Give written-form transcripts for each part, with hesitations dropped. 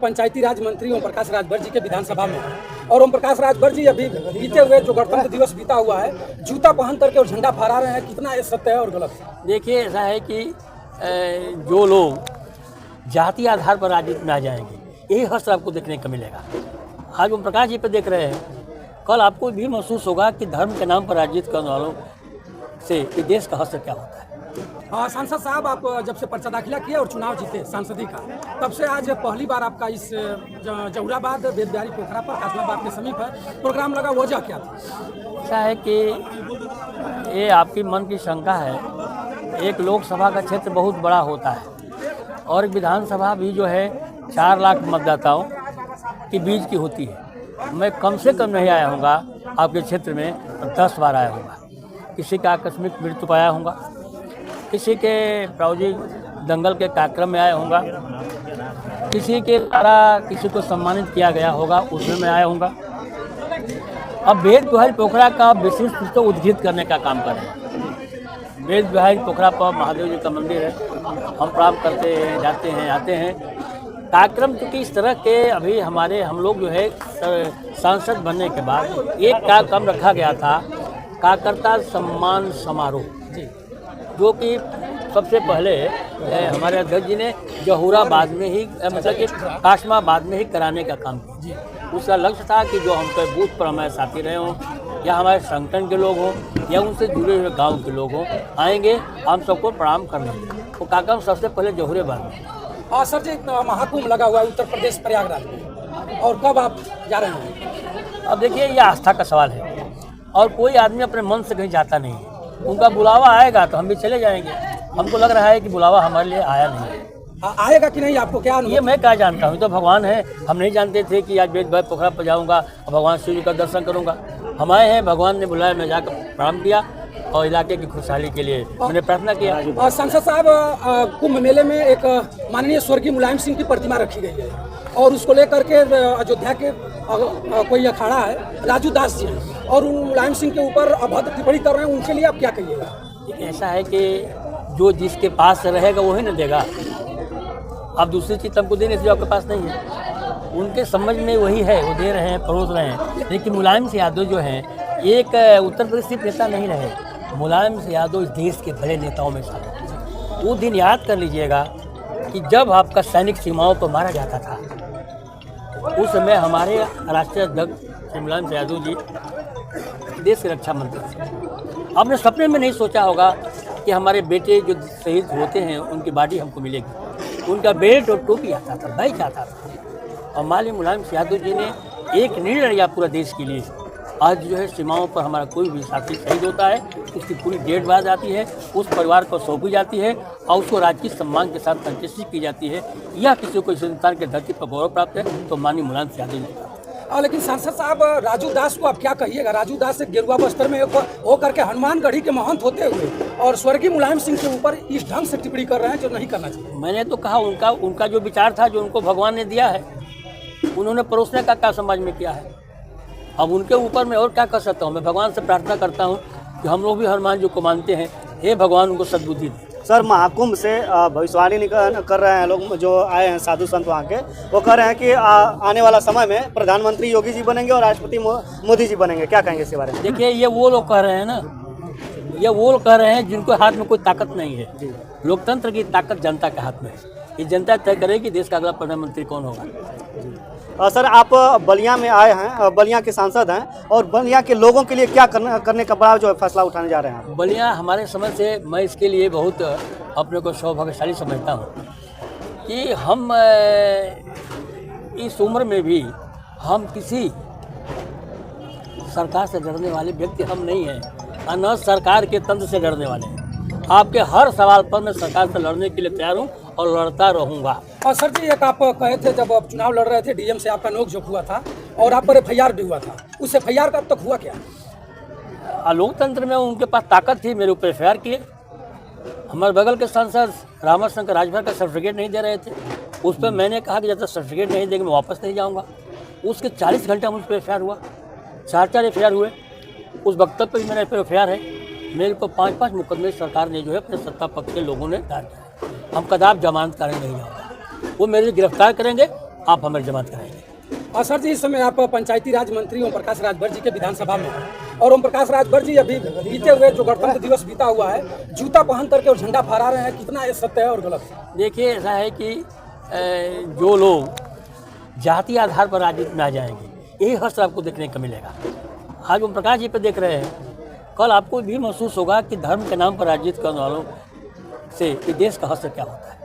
पंचायती राज मंत्री ओम प्रकाश राजभर जी के विधानसभा में है और ओम प्रकाश राजभर जी अभी बीते हुए जो गणतंत्र दिवस बीता हुआ है जूता पहन करके और झंडा फहरा रहे हैं, कितना ये सत्य है और गलत है? देखिए, ऐसा है कि जो लोग जाति आधार पर राजनीति में आ जाएंगे, यही हश्र आपको देखने को मिलेगा। आज ओम प्रकाश जी पे देख रहे हैं, कल आपको भी महसूस होगा कि धर्म के नाम पर राजनीति करने वालों से कि देश का हश्र क्या होता है। हाँ, सांसद साहब, आप जब से पर्चा दाखिला किया और चुनाव जीते सांसदी का, तब से आज पहली बार आपका इस जहुराबाद वेद बिहारी पोखरा पर कासलाबाद के समीप है प्रोग्राम लगा। वजह क्या था? ऐसा है कि ये आपकी मन की शंका है। एक लोकसभा का क्षेत्र बहुत बड़ा होता है और एक विधानसभा भी जो है 4 लाख मतदाताओं के बीच की होती है। मैं कम से कम नहीं आया हूँगा आपके क्षेत्र में, 10 बार आया हूँगा। किसी का आकस्मिक मृत्यु पाया हूँगा, किसी के प्रायोजिक दंगल के कार्यक्रम में आया होगा, किसी के द्वारा किसी को सम्मानित किया गया होगा, उसमें मैं आया हूँगा। अब वेद बिहारी पोखरा का विशिष्ट तो उद्घाटित करने का काम कर रहे हैं। वेद बिहारी पोखरा पर महादेव जी का मंदिर है, हम प्रणाम करते हैं, जाते हैं, आते हैं। कार्यक्रम चूँकि इस तरह के अभी हम लोग जो है सांसद बनने के बाद एक कार्यक्रम रखा गया था, कार्यकर्ता सम्मान समारोह, जो कि सबसे पहले हमारे अध्यक्ष जी ने जहुराबाद में ही मतलब कि कासमाबाद में ही कराने का काम किया। उसका लक्ष्य था कि जो हम पे बूथ पर हमारे साथी रहे हों या हमारे संगठन के लोग हों या उनसे जुड़े हुए गांव के लोग हों, आएंगे, हम सबको प्रणाम करने। वो कार्यक्रम सबसे पहले जहुराबाद में। और सर जी, महाकुंभ लगा हुआ है उत्तर प्रदेश प्रयागराज में, और कब आप जा रहे हैं? अब देखिए, ये आस्था का सवाल है और कोई आदमी अपने मन से कहीं जाता नहीं है। उनका बुलावा आएगा तो हम भी चले जाएंगे। हमको लग रहा है कि बुलावा हमारे लिए आया नहीं है। आएगा कि नहीं, आपको क्या अनुभव? ये मैं क्या जानता हूँ, तो भगवान है। हम नहीं जानते थे कि आज वेद बिहारी पोखरा पर जाऊँगा और भगवान शिव जी का दर्शन करूँगा। हम आए हैं, भगवान ने बुलाया, मैं जाकर प्रणाम किया और इलाके की खुशहाली के लिए मैंने प्रार्थना किया। सांसद साहब, कुंभ मेले में एक माननीय स्वर्गीय मुलायम सिंह की प्रतिमा रखी गई है और उसको लेकर के अयोध्या के कोई अखाड़ा है राजू दास जी और मुलायम सिंह के ऊपर अभद्र टिप्पणी कर रहे हैं, उनके लिए आप क्या कहिएगा? ऐसा है कि जो जिसके पास रहेगा वही न देगा। आप दूसरी चीज़ हमको देने से जो आपके पास नहीं है, उनके समझ में वही है, वो दे रहे हैं, परोस रहे हैं। लेकिन मुलायम सिंह यादव जो हैं, एक उत्तर प्रदेश के नेता नहीं रहे। मुलायम सिंह यादव इस देश के बड़े नेताओं में शामिल। वो दिन याद कर लीजिएगा कि जब आपका सैनिक सीमाओं पर मारा जाता था, उस समय हमारे राष्ट्रीय अध्यक्ष श्री मुलायम सिंह यादव जी देश के रक्षा मंत्री थे। आपने सपने में नहीं सोचा होगा कि हमारे बेटे जो शहीद होते हैं उनकी बॉडी हमको मिलेगी। उनका बेल्ट और टोपी आता था, बैच आता था। और माननीय मुलायम सिंह यादव जी ने एक निर्णय लिया पूरा देश के लिए। आज जो है सीमाओं पर हमारा कोई भी साथी शहीद होता है, उसकी पूरी डेट बाद आती है, उस परिवार को सौंपी जाती है और उसको राजकीय सम्मान के साथ अंत्येष्टि की जाती है। यह किसी को इस हिंदुस्तान के धरती पर गौरव प्राप्त है, तो माननीय मुलायम सिंह यादव जी। लेकिन सांसद साहब, राजू दास को आप क्या कहिएगा? राजू दास एक गेरुआ बस्तर में हो करके हनुमानगढ़ी के महंत होते हुए और स्वर्गीय मुलायम सिंह के ऊपर इस ढंग से टिप्पणी कर रहे हैं जो नहीं करना चाहिए। मैंने तो कहा उनका जो विचार था, जो उनको भगवान ने दिया है, उन्होंने परोसने का क्या समाज में किया है। अब उनके ऊपर मैं और क्या कर सकता हूँ? मैं भगवान से प्रार्थना करता हूँ कि हम लोग भी हनुमान जी को मानते हैं, हे भगवान उनको सद्बुद्धि दे। सर, महाकुंभ से भविष्यवाणी कर रहे हैं लोग जो आए हैं साधु संत वहाँ के, वो कह रहे हैं कि आने वाला समय में प्रधानमंत्री योगी जी बनेंगे और राष्ट्रपति मोदी जी बनेंगे। क्या कहेंगे इसके बारे में? देखिए, ये वो लोग कह रहे हैं ना, ये वो लोग कह रहे हैं जिनको हाथ में कोई ताकत नहीं है। लोकतंत्र की ताकत जनता के हाथ में है। ये जनता तय करेगी देश का अगला प्रधानमंत्री कौन होगा। सर, आप बलिया में आए हैं, बलिया के सांसद हैं और बलिया के लोगों के लिए क्या करने का बड़ा जो फैसला उठाने जा रहे हैं? बलिया हमारे समझ से मैं इसके लिए बहुत अपने को सौभाग्यशाली समझता हूँ कि हम इस उम्र में भी हम किसी सरकार से डरने वाले व्यक्ति हम नहीं हैं और न सरकार के तंत्र से डरने वाले हैं। आपके हर सवाल पर मैं सरकार से लड़ने के लिए तैयार हूँ और लड़ता रहूँगा। और सर जी, एक आप कहे थे जब आप चुनाव लड़ रहे थे, डीएम से आपका नोक-झोंक हुआ था और आप पर एफआईआर भी हुआ था, उस एफआईआर का अब तक हुआ क्या? लोकतंत्र में उनके पास ताकत थी, मेरे ऊपर एफआईआर किए। हमारे बगल के सांसद रामशंकर राजभर का सर्टिफिकेट नहीं दे रहे थे, उस पर मैंने कहा कि जब तक सर्टिफिकेट नहीं देंगे मैं वापस नहीं जाऊँगा। उसके 40 घंटे मुझ पर एफआईआर हुआ, 4 एफआईआर हुए। उस वक्तव्य पर मेरा एफआईआर है। मेरे को 5 मुकदमे सरकार ने जो है अपने सत्ता पक्ष के लोगों ने दायर किया। हम कदाप जमानत कराने नहीं जाऊँगा। वो मेरे गिरफ्तार करेंगे, आप हमें जमात कराएंगे। और सर जी, इस समय आप पंचायती राज मंत्री ओम प्रकाश राजभर जी के विधानसभा में हैं और ओम प्रकाश राजभर जी अभी बीते हुए जो गणतंत्र दिवस बीता हुआ है, जूता पहन करके और झंडा फहरा रहे हैं, कितना ये सत्य है और गलत है? देखिए, ऐसा है कि जो लोग जाति आधार पर राजनीति में आ जाएंगे, यही हर्ष आपको देखने को मिलेगा। आज ओम प्रकाश जी पे देख रहे हैं, कल आपको भी महसूस होगा कि धर्म के नाम पर राजनीति करने वालों से कि देश का हर्ष क्या होता है।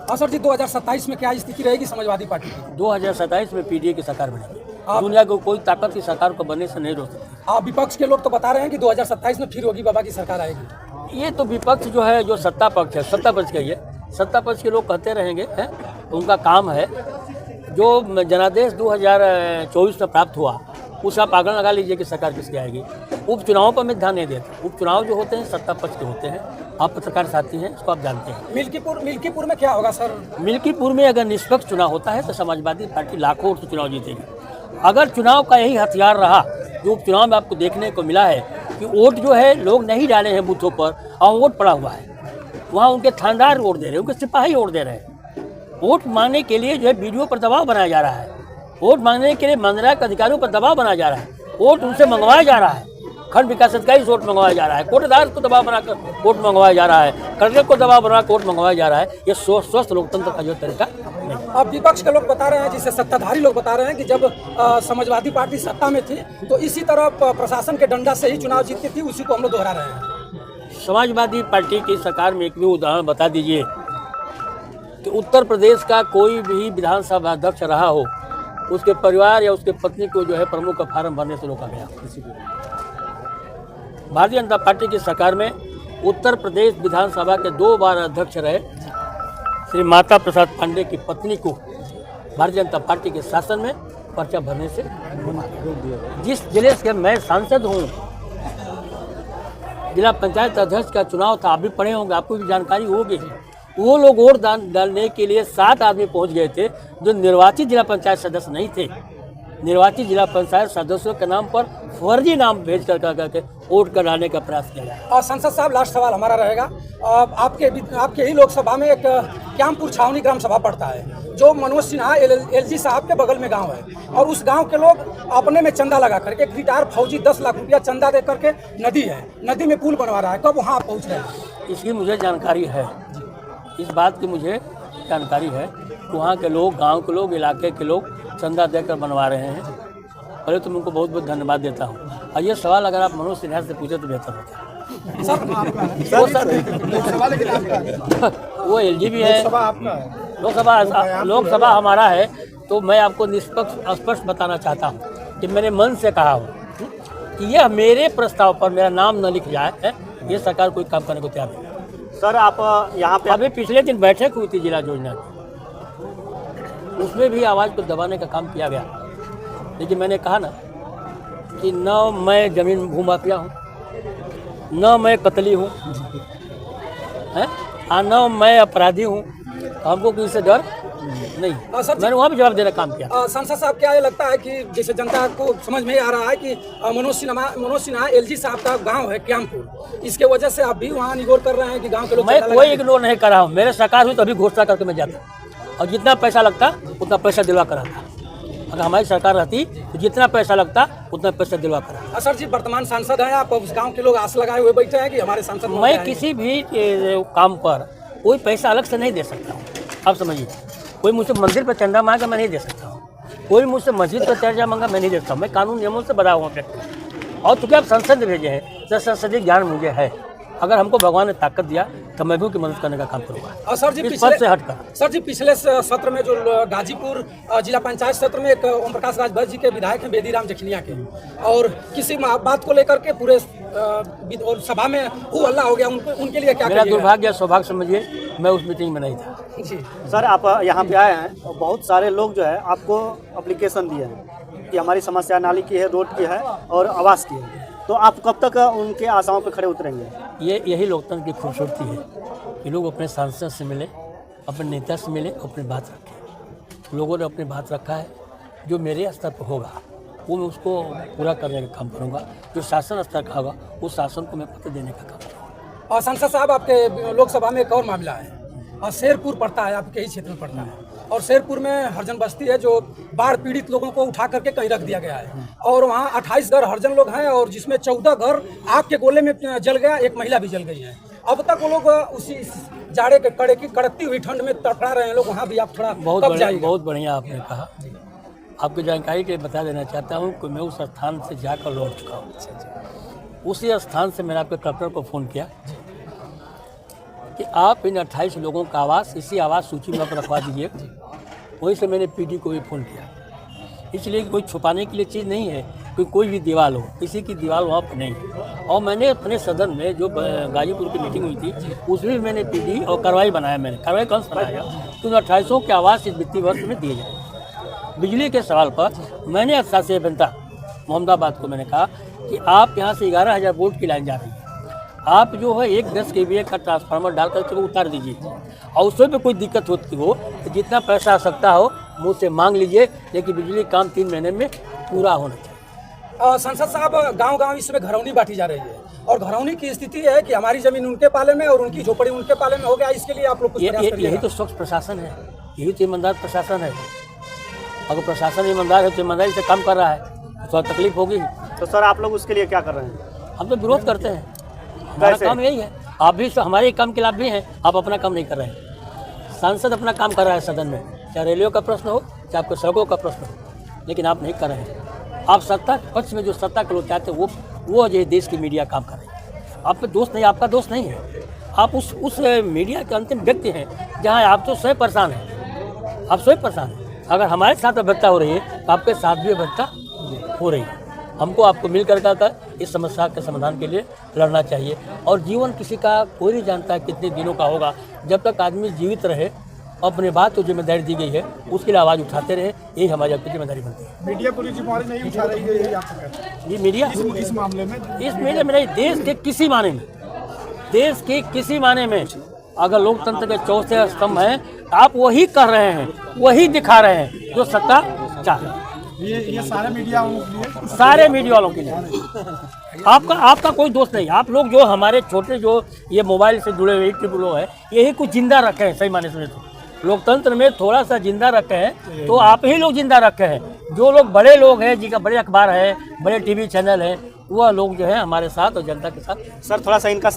हाँ सर जी, 2027 में क्या स्थिति रहेगी समाजवादी पार्टी की? 2027 में पीडीए की सरकार बनेगी। दुनिया को कोई ताकत की सरकार को बनने से नहीं रोक सकती। आप विपक्ष के लोग तो बता रहे हैं कि 2027 में फिर योगी बाबा की सरकार आएगी। ये तो विपक्ष जो है, जो सत्ता पक्ष है, सत्ता पक्ष का ही है, सत्ता पक्ष के लोग कहते रहेंगे, हैं? उनका काम है। जो जनादेश 2024 में प्राप्त हुआ, उसका आकलन लगा लीजिए कि सरकार किसकी आएगी। उपचुनावों पर मैं ध्यान नहीं देता। उपचुनाव जो होते हैं सत्ता पक्ष के होते हैं, आप पत्रकार साथी हैं, इसको आप जानते हैं। मिल्कीपुर में क्या होगा सर? मिल्कीपुर में अगर निष्पक्ष चुनाव होता है तो समाजवादी पार्टी लाखों वोट से चुनाव जीतेगी। अगर चुनाव का यही हथियार रहा जो उपचुनाव में आपको देखने को मिला है कि वोट जो है लोग नहीं डाले हैं बूथों पर और वोट पड़ा हुआ है, वहाँ उनके थानेदार वोट दे रहे हैं, उनके सिपाही वोट दे रहे हैं। वोट मांगने के लिए जो है वीडियो पर दबाव बनाया जा रहा है, वोट मांगने के लिए मनरेगा के अधिकारियों पर दबाव बनाया जा रहा है, वोट उनसे मंगवाया जा रहा है, खंड विकास अधिकारी से वोट मंगवाया जा रहा है, कोटदार को दबाव बनाकर वोट मंगवाया जा रहा है, कलेक्टर को दबाव बनाकर वोट मंगवाया जा रहा है। ये स्वस्थ लोकतंत्र का जो तरीका नहीं। अब विपक्ष के लोग बता रहे हैं, जिसे सत्ताधारी लोग बता रहे हैं कि जब समाजवादी पार्टी सत्ता में थी तो इसी तरह प्रशासन के डंडा से ही चुनाव जीतती थी, उसी को हम लोग दोहरा रहे हैं। समाजवादी पार्टी की सरकार में एक भी उदाहरण बता दीजिए कि उत्तर प्रदेश का कोई भी विधानसभा अध्यक्ष रहा हो, उसके परिवार या उसके पत्नी को जो है प्रमुख का फार्म भरने से रोका गया। भारतीय जनता पार्टी की सरकार में उत्तर प्रदेश विधानसभा के 2 बार अध्यक्ष रहे श्री माता प्रसाद पांडे की पत्नी को भारतीय जनता पार्टी के शासन में पर्चा भरने से रोक दिया। जिस जिले से मैं सांसद हूँ, जिला पंचायत अध्यक्ष का चुनाव था, आप भी पढ़े होंगे, आपको भी जानकारी होगी। वो लोग वोट डालने के लिए 7 आदमी पहुंच गए थे जो निर्वाचित जिला पंचायत सदस्य नहीं थे। निर्वाचित जिला पंचायत सदस्यों के नाम पर फर्जी नाम भेज करके वोट कराने का प्रयास किया गया। और संसद साहब, लास्ट सवाल हमारा रहेगा। आपके ही लोकसभा में एक क्यामपुर छावनी ग्राम सभा पड़ता है, जो मनोज सिन्हा एलजी साहब के बगल में गांव है, और उस गांव के लोग अपने में चंदा लगा करके एक रिटायर फौजी 10 लाख रुपया चंदा दे करके नदी है, नदी में पुल बनवा रहा है। कब वहाँ आप पहुँच रहे हैं? इसकी मुझे जानकारी है, इस बात की मुझे जानकारी है। वहाँ के लोग, गांव के लोग, इलाके के लोग चंदा देकर बनवा रहे हैं। पहले तो मैं उनको बहुत बहुत धन्यवाद देता हूँ। और ये सवाल अगर आप मनोज सिन्हा से पूछे तो बेहतर होता है। वो एलजी भी है, लोकसभा हमारा है, तो मैं आपको निष्पक्ष स्पष्ट बताना चाहता हूँ कि मैंने मन से कहा हूँ कि यह मेरे प्रस्ताव पर मेरा नाम न लिख जाए, ये सरकार कोई काम करने को तैयार नहीं। सर, आप यहाँ पे अभी पिछले दिन बैठक हुई थी जिला योजना की, उसमें भी आवाज़ को दबाने का काम किया गया। लेकिन मैंने कहा ना कि न मैं जमीन भूमाफिया हूँ, न मैं कतली हूँ, न मैं अपराधी हूँ, हमको किसी से डर नहीं। मैंने वहाँ भी जवाब देने का काम किया। संसद साहब, क्या ये लगता है कि जैसे जनता को समझ में आ रहा है कि मनोज सिन्हा एलजी साहब का गांव है क्यामपुर, इसके वजह से आप भी वहाँ इग्नोर कर रहे हैं कि गांव के लोग? मैं कोई इग्नोर नहीं कर रहा हूँ। मेरे सरकार हुई तो अभी घोषणा करके मैं जाता, और जितना पैसा लगता उतना पैसा दिलवा कर आता। अगर हमारी सरकार रहती तो जितना पैसा लगता उतना पैसा दिलवा कर आता। सर जी, वर्तमान सांसद हैं आप, उस गांव के लोग आस लगाए हुए बैठे हैं कि हमारे सांसद? मैं किसी भी काम पर कोई पैसा अलग से नहीं दे सकता हूँ, आप समझिए। कोई मुझसे मंदिर पर चंदा मांगा, मैं नहीं दे सकता हूँ। कोई मुझसे मस्जिद पर चर्चा मांगा, मैं नहीं दे सकता हूँ। मैं कानून नियमों से बधा हुआ व्यक्ति, और चूँकि आप संसद में भेजे हैं तो संसदीय ज्ञान मुझे है। अगर हमको भगवान ने ताकत दिया तो मैं भी उनकी मदद करने का काम करूँगा। और सर जी, पिछले सत्र में जो गाजीपुर जिला पंचायत सत्र में एक ओम प्रकाश राजभर जी के विधायक हैं बेदीराम जखनिया के, और किसी बात को लेकर के पूरे सभा में हल्ला हो गया, उनके लिए क्या? मेरा दुर्भाग्य सौभाग्य समझिए, मैं उस मीटिंग में नहीं था। जी सर, आप यहाँ पे आए हैं, बहुत सारे लोग जो है आपको एप्लीकेशन दिए हैं कि हमारी समस्या नाली की है, रोड की है और आवास की है, तो आप कब तक उनके आशाओं पे खड़े उतरेंगे? यही लोकतंत्र की खूबसूरती है कि लोग अपने सांसद से मिले, अपने नेता से मिले, अपनी बात रखें। लोगों ने अपनी बात रखा है, जो मेरे स्तर पर होगा वो मैं उसको पूरा करने का काम करूँगा। जो शासन स्तर का होगा उस शासन को मैं पत्र देने का काम करूँगा। और संसद साहब, आपके लोकसभा में एक और मामला है, और शेरपुर पड़ता है, आपके ही क्षेत्र में पड़ता है। और शेरपुर में हरजन बस्ती है जो बाढ़ पीड़ित लोगों को उठा करके कहीं रख दिया गया है, और वहाँ 28 घर हरजन लोग हैं, और जिसमें 14 घर आग के गोले में जल गया, एक महिला भी जल गई है। अब तक वो लोग उसी जाड़े के कड़े की कड़कती हुई ठंड में तड़पड़ा रहे हैं लोग। वहाँ भी आप थोड़ा बहुत बढ़िया आपने कहा। आपकी जानकारी के लिए बता देना चाहता हूँ कि मैं उस स्थान से जाकर लौट चुका हूँ। उसी स्थान से मैंने आपके कलेक्टर को फ़ोन किया कि आप इन 28 लोगों का आवास इसी आवास सूची में आप रखवा दीजिए। वहीं से मैंने पीडी को भी फ़ोन किया, इसलिए कोई छुपाने के लिए चीज़ नहीं है कि कोई भी दीवार हो, किसी की दीवार वहाँ पर नहीं। और मैंने अपने सदन में जो गाजीपुर की मीटिंग हुई थी उसमें भी मैंने पीडी और कार्रवाई बनाया। मैंने कार्रवाई कौन सा बनाया कि 28 के आवास इस वित्तीय वर्ष में दिए जाए। बिजली के सवाल पर मैंने अशासी अभियंता मोहम्मदाबाद को मैंने कहा कि आप यहाँ से 11,000 वोल्ट की लाइन जा रही है, आप जो है 10 kVA का ट्रांसफार्मर डाल करके वो उतार दीजिए, और उसमें भी कोई दिक्कत होती हो तो जितना पैसा आ सकता हो मुझसे मांग लीजिए, लेकिन बिजली काम 3 महीने में पूरा होना चाहिए। संसद साहब, गांव-गांव इसमें घरौनी बांटी जा रही है, और घरौनी की स्थिति है कि हमारी जमीन उनके पाले में और उनकी झोपड़ी उनके पाले में हो गया। इसके लिए आप लोग कुछ प्रयास करिए। यही तो स्वच्छ प्रशासन है, यही तो ईमानदार प्रशासन है। अगर प्रशासन ईमानदार है तो ईमानदारी से काम कर रहा है, थोड़ा तकलीफ होगी। तो सर आप लोग उसके लिए क्या कर रहे हैं? हम तो विरोध करते हैं, हमारा काम यही है। आप भी हमारे काम के लाभ भी हैं, आप अपना काम नहीं कर रहे हैं। सांसद अपना काम कर रहा है सदन में, चाहे रेलवे का प्रश्न हो चाहे आपको सड़कों का प्रश्न हो, लेकिन आप नहीं कर रहे हैं। आप सत्ता पक्ष में जो सत्ता के लोग चाहते हैं वो जो देश की मीडिया काम कर रही है। आपका दोस्त नहीं, आपका दोस्त नहीं है, आप उस मीडिया के अंतिम व्यक्ति हैं जहाँ आप तो स्वयं परेशान हैं, आप स्वयं परेशान हैं। अगर हमारे साथ अभद्रता हो रही है तो आपके साथ भी अभद्रता हो रही है। हमको आपको मिलकर इस समस्या के समाधान के लिए लड़ना चाहिए। और जीवन किसी का कोई नहीं जानता है कितने दिनों का होगा। जब तक आदमी जीवित रहे, अपने बात को जिम्मेदारी दी गई है उसके लिए आवाज़ उठाते रहे, यही हमारी आपकी जिम्मेदारी बनती है। मीडिया पूरी जिम्मेदारी नहीं उठा रही है, आप कहते ये मीडिया इस मामले में नहीं, देश के किसी माने में अगर लोकतंत्र के चौथे स्तंभ हैं, आप वही कर रहे हैं, वही दिखा रहे हैं जो सत्ता चाह रहे हैं। ये सारे मीडिया वालों के लिए, सारे मीडिया वालों के लिए। आपका कोई दोस्त नहीं। आप लोग जो हमारे छोटे जो ये मोबाइल से जुड़े हुए यूट्यूब लोग हैं, यही कुछ जिंदा रखे हैं। सही माने सुने तो लोकतंत्र में थोड़ा सा जिंदा रखे हैं तो आप ही लोग जिंदा रखे हैं। जो लोग बड़े लोग हैं, जिनका बड़े अखबार है, बड़े टीवी चैनल हैं, वह लोग जो है हमारे साथ और जनता के साथ। सर थोड़ा सा इनका